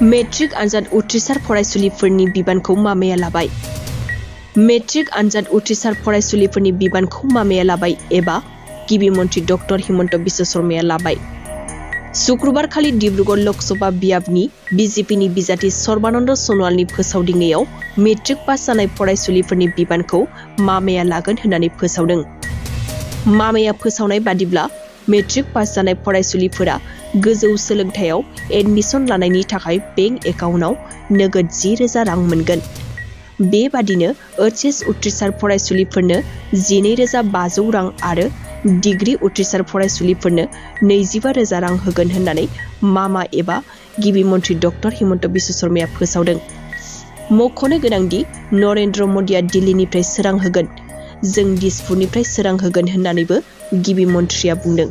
Matric आनजाद उथ्रिसार फरायसुलिफोरनि बिबानखौ मामाया लाबाय। मेट्रिक आनजाद उथ्रिसार फरायसुलिफोरनि बिबानखौ मामाया लाबाय एबा गिबि मन्थ्रि डक्टर हिमन्त बिश्व शर्माया लाबाय। शुक्रबारखालि डिब्रुगड़ लकसभा बियाबनि बिजेपिनि बिजाथि सर्बानन्द सन'वालनि फोसावदिंनायाव मेट्रिक पास जानाय फरायसुलिफोरनि बिबानखौ मामाया लागोन होननानै फोसावदों। मामाया फोसावनाय बादिब्ला मेट्रिक पास जानाय फरायसुलिफोरा गोजौ सोलोंथायाव एडमिशन लानायनि थाखाय बेंक एकाउन्टआव नोगोद 10,000 रां मोनगोन। बेबादिनो एचएस उथ्रिसार फरायसुलिफोरनो 12,500 रां आरो डिग्री उथ्रिसार फरायसुलिफोरनो 25,000 रां होगोन होननानै मामा एबा गिबि मन्थ्रि डक्टर हिमन्त बिश्व शर्माया फोसावदों। मख'नो गोनांदि नरेन्द्र मदिया दिल्लीनिफ्राय सोरां होगोन, जों दिसपुरनिफ्राय सोरां होगोन होननानैबो गिबि मन्थ्रिया बुंदों।